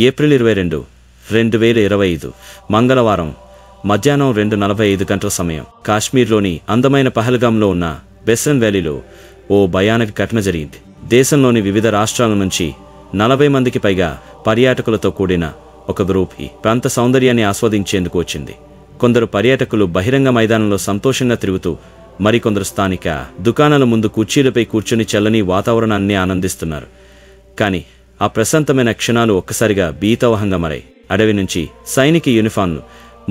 April 22, 2025 మంగళవారం మధ్యాహ్నం 2:45 గంటల సమయం కాశ్మీర్లోని అందమైన పహల్గామ్లో ఉన్న బెసన్ వ్యాలీలో ఓ భయానక ఘటన జరిగింది. దేశంలోని వివిధ రాష్ట్రాల నుంచి 40 మందికి పైగా పర్యాటకులతో కూడిన ఒక గ్రూప్ ఈ ప్రాంత సౌందర్యాన్ని ఆస్వాదించేందుకు వచ్చింది. కొందరు పర్యాటకులు బహిరంగ మైదానంలో సంతోషంగా తిరుగుతూ, మరికొందరు స్థానిక దుకాణాల ముందు కుర్చీలపై కూర్చుని చల్లని వాతావరణాన్ని ఆనందిస్తున్నారు. కానీ ఆ ప్రశాంతమైన క్షణాలు ఒక్కసారిగా భీతావహంగా మారాయి. అడవి నుంచి సైనిక యూనిఫామ్లు,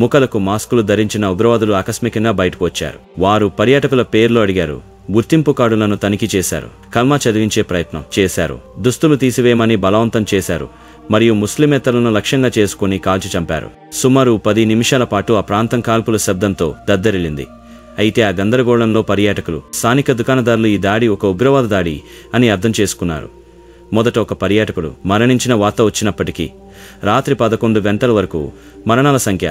ముఖలకు మాస్కులు ధరించిన ఉగ్రవాదులు ఆకస్మికంగా బయటకు వచ్చారు. వారు పర్యాటకుల పేర్లు అడిగారు, గుర్తింపు కార్డులను తనిఖీ చేశారు, కల్మా చదివించే ప్రయత్నం చేశారు, దుస్తులు తీసివేయమని బలవంతం చేశారు మరియు ముస్లిమేతరులను లక్ష్యంగా చేసుకుని కాల్చి చంపారు. సుమారు 10 నిమిషాల పాటు ఆ ప్రాంతం కాల్పుల శబ్దంతో దద్దరిల్లింది. అయితే ఆ గందరగోళంలో పర్యాటకులు, స్థానిక దుకాణదారులు ఈ దాడి ఒక ఉగ్రవాద దాడి అని అర్థం చేసుకున్నారు. మొదట ఒక పర్యాటకుడు మరణించిన వార్త వచ్చినప్పటికీ రాత్రి 11 గంటల వరకు మరణాల సంఖ్య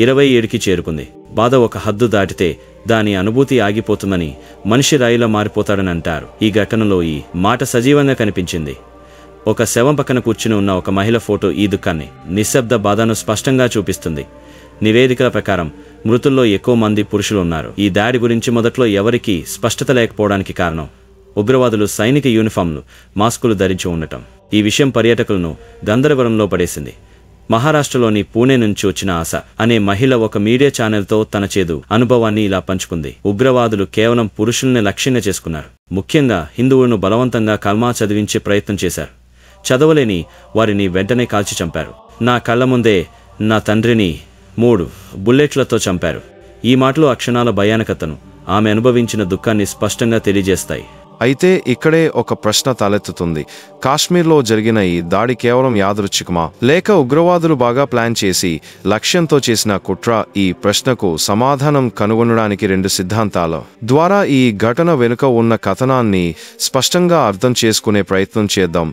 27కి చేరుకుంది. బాధ ఒక హద్దు దాటితే దాని అనుభూతి ఆగిపోతుందని, మనిషి రాయిలా మారిపోతాడని అంటారు. ఈ ఘటనలో ఈ మాట సజీవంగా కనిపించింది. ఒక శవం పక్కన కూర్చుని ఉన్న ఒక మహిళ ఫోటో ఈ దుఃఖాన్ని, నిశ్శబ్ద బాధను స్పష్టంగా చూపిస్తుంది. నివేదికల ప్రకారం మృతుల్లో ఎక్కువ మంది పురుషులు ఉన్నారు. ఈ దాడి గురించి మొదట్లో ఎవరికీ స్పష్టత లేకపోవడానికి కారణం ఉగ్రవాదులు సైనిక యూనిఫామ్లు, మాస్కులు ధరించి ఉండటం. ఈ విషయం పర్యాటకులను గందరగోళంలో పడేసింది. మహారాష్ట్రలోని పూణే నుంచి వచ్చిన ఆశ అనే మహిళ ఒక మీడియా ఛానల్తో తన చేదు అనుభవాన్ని ఇలా పంచుకుంది. ఉగ్రవాదులు కేవలం పురుషుల్ని లక్ష్యంగా చేసుకున్నారు. ముఖ్యంగా హిందువులను బలవంతంగా కల్మా చదివించే ప్రయత్నం చేశారు. చదవలేని వారిని వెంటనే కాల్చి చంపారు. నా కళ్ల ముందే నా తండ్రిని 3 బుల్లెట్లతో చంపారు. ఈ మాటలు ఆ క్షణాల భయానకతను, ఆమె అనుభవించిన దుఃఖాన్ని స్పష్టంగా తెలియజేస్తాయి. అయితే ఇక్కడే ఒక ప్రశ్న తలెత్తుతుంది. కాశ్మీర్లో జరిగిన ఈ దాడి కేవలం యాదృచ్ఛికమా, లేక ఉగ్రవాదులు బాగా ప్లాన్ చేసి లక్ష్యంతో చేసిన కుట్ర? ఈ ప్రశ్నకు సమాధానం కనుగొనడానికి 2 సిద్ధాంతాల ద్వారా ఈ ఘటన వెనుక ఉన్న కథనాన్ని స్పష్టంగా అర్థం చేసుకునే ప్రయత్నం చేద్దాం.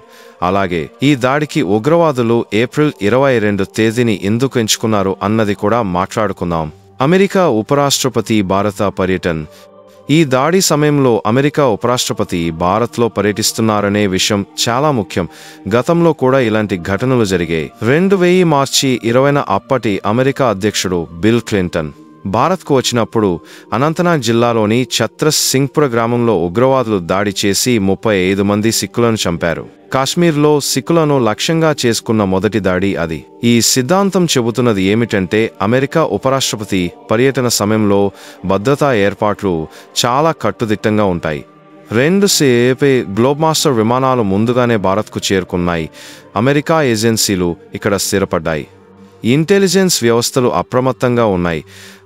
అలాగే ఈ దాడికి ఉగ్రవాదులు ఏప్రిల్ 22 తేదీని ఎందుకు ఎంచుకున్నారు అన్నది కూడా మాట్లాడుకుందాం. అమెరికా ఉపరాష్ట్రపతి భారత పర్యటన. ఈ దాడి సమయంలో అమెరికా ఉపరాష్ట్రపతి భారత్లో పర్యటిస్తున్నారనే విషయం చాలా ముఖ్యం. గతంలో కూడా ఇలాంటి ఘటనలు జరిగాయి. 2000 మార్చి 20న అప్పటి అమెరికా అధ్యక్షుడు బిల్ క్లింటన్ భారత్కు వచ్చినప్పుడు అనంతనాగ్ జిల్లాలోని ఛత్రస్ సింగ్పుర గ్రామంలో ఉగ్రవాదులు దాడి చేసి 35 మంది సిక్కులను చంపారు. కాశ్మీర్లో సిక్కులను లక్ష్యంగా చేసుకున్న మొదటి దాడి అది. ఈ సిద్ధాంతం చెబుతున్నది ఏమిటంటే, అమెరికా ఉపరాష్ట్రపతి పర్యటన సమయంలో భద్రతా ఏర్పాట్లు చాలా కట్టుదిట్టంగా ఉంటాయి. 2 సేపే గ్లోబ్ మాస్టర్ విమానాలు ముందుగానే భారత్కు చేరుకున్నాయి. అమెరికా ఏజెన్సీలు ఇక్కడ స్థిరపడ్డాయి. ఇంటెలిజెన్స్ వ్యవస్థలు అప్రమత్తంగా ఉన్నాయి.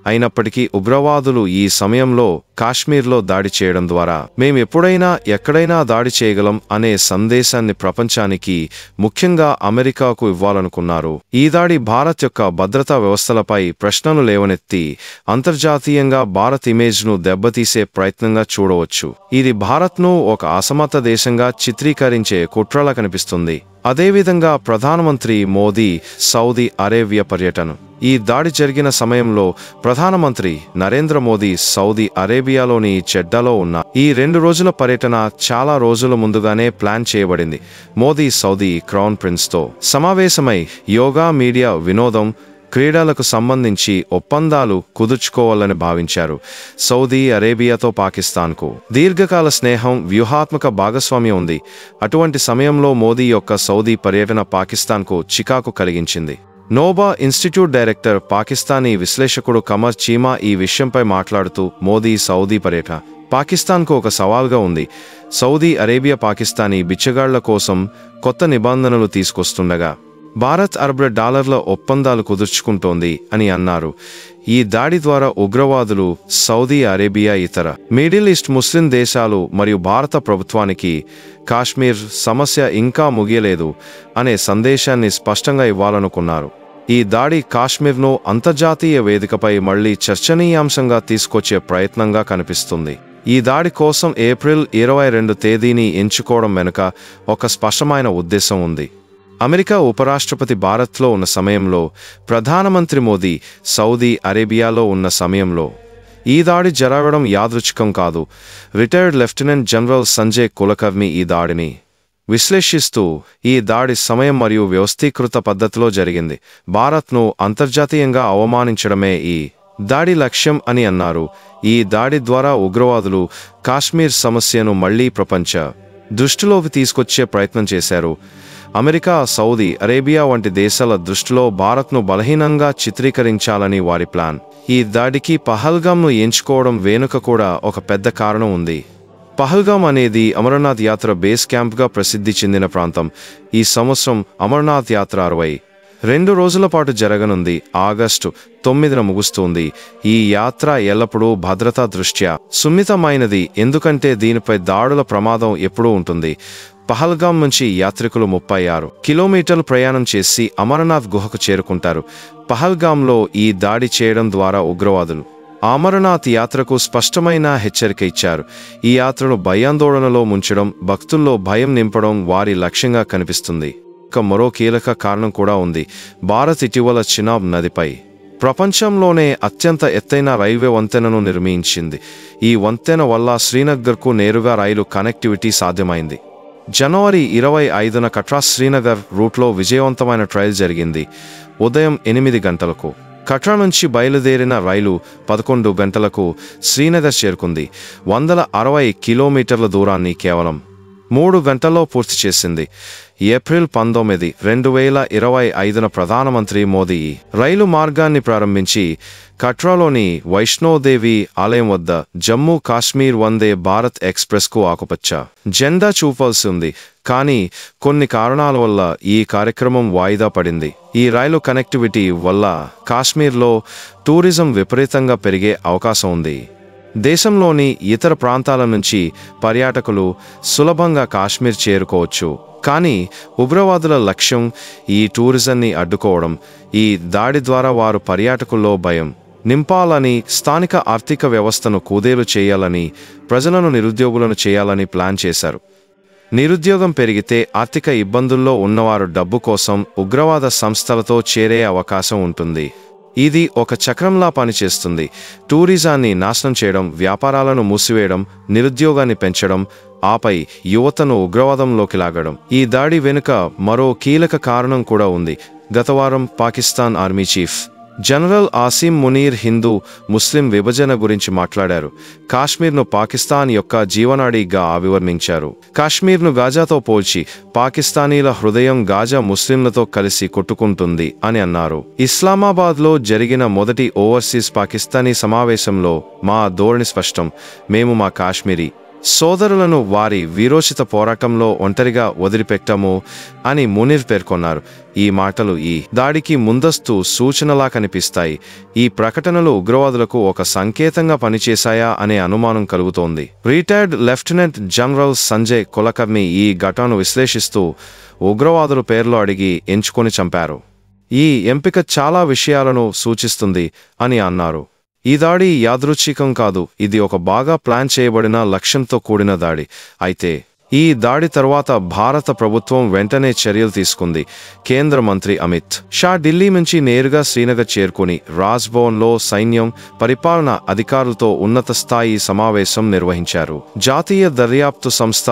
అయినప్పటికీ ఉగ్రవాదులు ఈ సమయంలో కాశ్మీర్లో దాడి చేయడం ద్వారా మేము ఎప్పుడైనా ఎక్కడైనా దాడి చేయగలం అనే సందేశాన్ని ప్రపంచానికి, ముఖ్యంగా అమెరికాకు ఇవ్వాలనుకున్నారు. ఈ దాడి భారత్ యొక్క భద్రతా వ్యవస్థలపై ప్రశ్నలు లేవనెత్తి అంతర్జాతీయంగా భారత్ ఇమేజ్ను దెబ్బతీసే ప్రయత్నంగా చూడవచ్చు. ఇది భారత్ను ఒక అసమర్థ దేశంగా చిత్రీకరించే కుట్రలా కనిపిస్తుంది. అదేవిధంగా ప్రధానమంత్రి మోదీ సౌదీ అరేబియా పర్యటన. ఈ దాడి జరిగిన సమయంలో ప్రధానమంత్రి నరేంద్ర మోదీ సౌదీ అరేబియాలోని చెడ్డాలో ఉన్న ఈ 2 రోజుల పర్యటన చాలా రోజుల ముందుగానే ప్లాన్ చేయబడింది. మోదీ సౌదీ క్రౌన్ ప్రిన్స్తో సమావేశమై యోగా, మీడియా, వినోదం, క్రీడలకు సంబంధించి ఒప్పందాలు కుదుర్చుకోవాలని భావించారు. సౌదీ అరేబియాతో పాకిస్తాన్కు దీర్ఘకాల స్నేహం, వ్యూహాత్మక భాగస్వామ్యం ఉంది. అటువంటి సమయంలో మోదీ యొక్క సౌదీ పర్యటన పాకిస్తాన్కు చికాకు కలిగించింది. Noah institute director, Pakistani విశ్లేషకుడు comer చీమా ఈ విషయంపై మాట్లాడుతూ, మోదీ సౌదీ పర్యటన పాకిస్తాన్కు ఒక సవాల్గా ఉంది. సౌదీ అరేబియా పాకిస్తానీ బిచ్చగాళ్ల కోసం కొత్త నిబంధనలు తీసుకొస్తుండగా భారత్ $10 ఒప్పందాలు కుదుర్చుకుంటోంది అని అన్నారు. ఈ దాడి ద్వారా ఉగ్రవాదులు సౌదీ అరేబియా, ఇతర మిడిల్ ఈస్ట్ ముస్లిం దేశాలు మరియు భారత ప్రభుత్వానికి కాశ్మీర్ సమస్య ఇంకా ముగియలేదు అనే సందేశాన్ని స్పష్టంగా ఇవ్వాలనుకున్నారు. ఈ దాడి కాశ్మీర్ను అంతర్జాతీయ వేదికపై మళ్లీ చర్చనీయాంశంగా తీసుకొచ్చే ప్రయత్నంగా కనిపిస్తుంది. ఈ దాడి కోసం ఏప్రిల్ 22 తేదీని ఎంచుకోవడం వెనుక ఒక స్పష్టమైన ఉద్దేశం ఉంది. అమెరికా ఉపరాష్ట్రపతి భారత్లో ఉన్న సమయంలో, ప్రధానమంత్రి మోదీ సౌదీ అరేబియాలో ఉన్న సమయంలో ఈ దాడి జరగడం యాదృచ్ఛికం కాదు. Retired lieutenant general Sanjay Kulkarni ఈ దాడిని విశ్లేషిస్తూ ఈ దాడి సమయం మరియు వ్యవస్థీకృత పద్ధతిలో జరిగింది. భారత్ను అంతర్జాతీయంగా అవమానించడమే ఈ దాడి లక్ష్యం అని అన్నారు. ఈ దాడి ద్వారా ఉగ్రవాదులు కాశ్మీర్ సమస్యను మళ్లీ ప్రపంచ దృష్టిలోకి తీసుకొచ్చే ప్రయత్నం చేశారు. అమెరికా, సౌదీ అరేబియా వంటి దేశాల దృష్టిలో భారత్ను బలహీనంగా చిత్రీకరించాలని వారి ప్లాన్. ఈ దాడికి పహల్గామ్ను ఎంచుకోవడం వెనుక కూడా ఒక పెద్ద కారణం ఉంది. పహల్గామ్ అనేది అమరనాథ్ యాత్ర బేస్ క్యాంప్గా ప్రసిద్ధి చెందిన ప్రాంతం. ఈ సంవత్సరం అమరనాథ్ యాత్ర 62 రోజుల పాటు జరగనుంది. ఆగస్టు 9న ముగుస్తుంది. ఈ యాత్ర ఎల్లప్పుడూ భద్రతా దృష్ట్యా సున్నితమైనది, ఎందుకంటే దీనిపై దాడుల ప్రమాదం ఎప్పుడూ ఉంటుంది. పహల్గామ్ నుంచి యాత్రికులు 36 కిలోమీటర్లు ప్రయాణం చేసి అమరనాథ్ గుహకు చేరుకుంటారు. పహల్గామ్లో ఈ దాడి చేయడం ద్వారా ఉగ్రవాదులు అమరనాథ్ యాత్రకు స్పష్టమైన హెచ్చరిక ఇచ్చారు. ఈ యాత్రను భయాందోళనలో ముంచడం, భక్తుల్లో భయం నింపడం వారి లక్ష్యంగా కనిపిస్తుంది. మరో కీలక కారణం కూడా ఉంది. భారత్ ఇటీవల చినాబ్ నదిపై ప్రపంచంలోనే అత్యంత ఎత్తైన రైల్వే వంతెనను నిర్మించింది. ఈ వంతెన వల్ల శ్రీనగర్కు నేరుగా రైలు కనెక్టివిటీ సాధ్యమైంది. జనవరి 25న కట్రా శ్రీనగర్ రూట్లో విజయవంతమైన ట్రయల్ జరిగింది. ఉదయం 8 గంటలకు కట్రా నుంచి బయలుదేరిన రైలు 11 గంటలకు శ్రీనగర్ చేరుకుంది. 160 కిలోమీటర్ల దూరాన్ని కేవలం 3 గంటల్లో పూర్తి చేసింది. ఏప్రిల్ 19, 2025న ప్రధానమంత్రి మోదీ రైలు మార్గాన్ని ప్రారంభించి కట్రాలోని వైష్ణోదేవి ఆలయం వద్ద జమ్మూ కాశ్మీర్ వందే భారత్ ఎక్స్ప్రెస్కు ఆకుపచ్చ జెండా చూపాల్సి ఉంది. కానీ కొన్ని కారణాల వల్ల ఈ కార్యక్రమం వాయిదా పడింది. ఈ రైలు కనెక్టివిటీ వల్ల కాశ్మీర్లో టూరిజం విపరీతంగా పెరిగే అవకాశం ఉంది. దేశంలోని ఇతర ప్రాంతాల నుంచి పర్యాటకులు సులభంగా కాశ్మీర్ చేరుకోవచ్చు. కానీ ఉగ్రవాదుల లక్ష్యం ఈ టూరిజంని అడ్డుకోవడం. ఈ దాడి ద్వారా వారు పర్యాటకుల్లో భయం నింపాలని, స్థానిక ఆర్థిక వ్యవస్థను కుదేలు చేయాలని, ప్రజలను నిరుద్యోగులను చేయాలని ప్లాన్ చేశారు. నిరుద్యోగం పెరిగితే ఆర్థిక ఇబ్బందుల్లో ఉన్నవారు డబ్బు కోసం ఉగ్రవాద సంస్థలతో చేరే అవకాశం ఉంటుంది. ఇది ఒక చక్రంలా పనిచేస్తుంది. టూరిజాన్ని నాశనం చేయడం, వ్యాపారాలను మూసివేయడం, నిరుద్యోగాన్ని పెంచడం, ఆపై యువతను ఉగ్రవాదంలోకి లాగడం. ఈ దాడి వెనుక మరో కీలక కారణం కూడా ఉంది. గత వారం Pakistan army chief general Asim Munir Hindu Muslim విభజన గురించి మాట్లాడారు. కాశ్మీర్ను పాకిస్తాన్ యొక్క జీవనాడిగా అభివర్ణించారు. కాశ్మీర్ను గాజాతో పోల్చి పాకిస్తానీల హృదయం గాజా ముస్లింలతో కలిసి కొట్టుకుంటుంది అని అన్నారు. ఇస్లామాబాద్లో జరిగిన మొదటి ఓవర్సీస్ పాకిస్తానీ సమావేశంలో మా ధోరణి స్పష్టం. మేము మా కాశ్మీరీ సోదరులను వారి వీరోచిత పోరాటంలో ఒంటరిగా వదిలిపెట్టాము అని మునీర్ పేర్కొన్నారు. ఈ మాటలు ఈ దాడికి ముందస్తు సూచనలా కనిపిస్తాయి. ఈ ప్రకటనలు ఉగ్రవాదులకు ఒక సంకేతంగా పనిచేశాయా అనే అనుమానం కలుగుతోంది. Retired lieutenant general Sanjay Kulkarni ఈ ఘటనను విశ్లేషిస్తూ ఉగ్రవాదుల పేర్లు అడిగి ఎంచుకొని చంపారు. ఈ ఎంపిక చాలా విషయాలను సూచిస్తుంది అని అన్నారు. ఈ దాడి యాదృచ్ఛికం కాదు, ఇది ఒక బాగా ప్లాన్ చేయబడిన లక్ష్యంతో కూడిన దాడి. అయితే ఈ దాడి తర్వాత భారత ప్రభుత్వం వెంటనే చర్యలు తీసుకుంది. కేంద్ర మంత్రి అమిత్ షా ఢిల్లీ నుంచి నేరుగా శ్రీనగర్ చేరుకుని రాజ్భవన్లో సైన్యం, పరిపాలనా అధికారులతో ఉన్నత స్థాయి సమావేశం నిర్వహించారు. జాతీయ దర్యాప్తు సంస్థ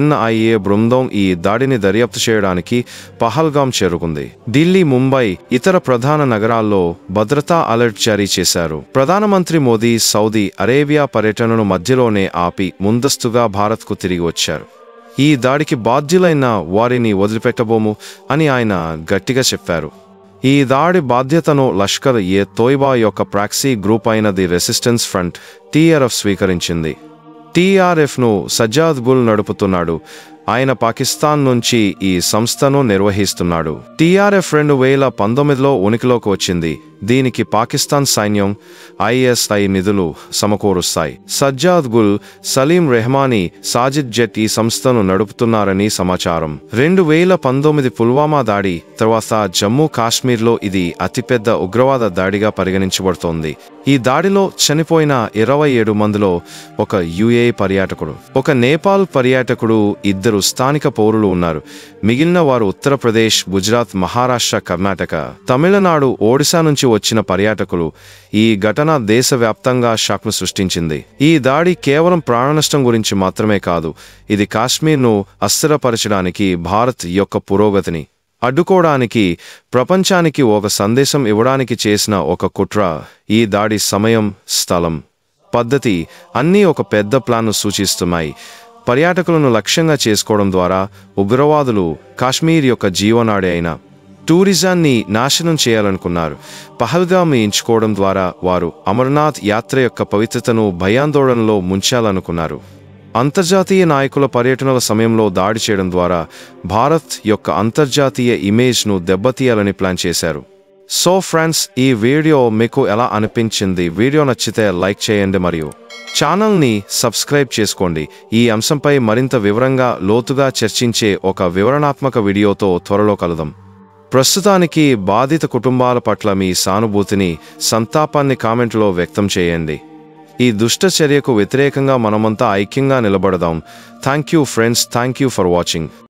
NIA బృందం ఈ దాడిని దర్యాప్తు చేయడానికి పహల్గామ్ చేరుకుంది. ఢిల్లీ, ముంబై, ఇతర ప్రధాన నగరాల్లో భద్రతా అలర్ట్ జారీ చేశారు. ప్రధానమంత్రి మోదీ సౌదీ అరేబియా పర్యటనను మధ్యలోనే ఆపి ముందస్తుగా భారత్కు తిరిగి వచ్చారు. ఈ దాడికి బాధ్యులైన వారిని వదిలిపెట్టబోము అని ఆయన గట్టిగా చెప్పారు. ఈ దాడి బాధ్యతను లష్కర్-e-తోయిబా యొక్క ప్రాక్సీ గ్రూప్ అయిన ది రెసిస్టెన్స్ ఫ్రంట్ TRF స్వీకరించింది. TRFను సజ్జాద్ గుల్ నడుపుతున్నాడు. ఆయన పాకిస్తాన్ నుంచి ఈ సంస్థను నిర్వహిస్తున్నాడు. TRF 2019లో ఉనికిలోకి వచ్చింది. దీనికి పాకిస్తాన్ సైన్యం, ISI నిధులు సమకూరుస్తాయి. సజ్జాద్ గుల్, సలీం రెహమానీ, సాజిద్ జట్ ఈ సంస్థను నడుపుతున్నారని సమాచారం. 2019 పుల్వామా దాడి తర్వాత జమ్మూ కాశ్మీర్లో ఇది అతిపెద్ద ఉగ్రవాద దాడిగా పరిగణించబడుతోంది. ఈ దాడిలో చనిపోయిన 27 మందిలో ఒక UAE పర్యాటకుడు, ఒక నేపాల్ పర్యాటకుడు, 2 2 స్థానిక పౌరులు ఉన్నారు. మిగిలిన వారు ఉత్తరప్రదేశ్, గుజరాత్, మహారాష్ట్ర, కర్ణాటక, తమిళనాడు, ఒడిశా నుంచి వచ్చిన పర్యాటకులు. ఈ ఘటన దేశవ్యాప్తంగా షాక్ను సృష్టించింది. ఈ దాడి కేవలం ప్రాణనష్టం గురించి మాత్రమే కాదు, ఇది కాశ్మీర్ను అస్థిరపరచడానికి, భారత్ యొక్క పురోగతిని అడ్డుకోవడానికి, ప్రపంచానికి ఒక సందేశం ఇవ్వడానికి చేసిన ఒక కుట్ర. ఈ దాడి సమయం, స్థలం, పద్ధతి అన్నీ ఒక పెద్ద ప్లాన్ను సూచిస్తున్నాయి. పర్యాటకులను లక్ష్యంగా చేసుకోవడం ద్వారా ఉగ్రవాదులు కాశ్మీర్ యొక్క జీవనాడి అయిన టూరిజాన్ని నాశనం చేయాలనుకున్నారు. పహల్గామ్ని ఎంచుకోవడం ద్వారా వారు అమర్నాథ్ యాత్ర యొక్క పవిత్రతను భయాందోళనలో ముంచాలనుకున్నారు. అంతర్జాతీయ నాయకుల పర్యటనల సమయంలో దాడి చేయడం ద్వారా భారత్ యొక్క అంతర్జాతీయ ఇమేజ్ను దెబ్బతీయాలని ప్లాన్ చేశారు. సో ఫ్రెండ్స్, ఈ వీడియో మీకు ఎలా అనిపించింది? వీడియో నచ్చితే లైక్ చేయండి మరియు ఛానల్ని సబ్స్క్రైబ్ చేసుకోండి. ఈ అంశంపై మరింత వివరంగా, లోతుగా చర్చించే ఒక వివరణాత్మక వీడియోతో త్వరలో కలుద్దాం. ప్రస్తుతానికి బాధిత కుటుంబాల పట్ల మీ సానుభూతిని, సంతాపాన్ని కామెంట్లో వ్యక్తం చేయండి. ఈ దుష్ట చర్యకు వ్యతిరేకంగా మనమంతా ఐక్యంగా నిలబడదాం. Thank you friends, thank you for watching.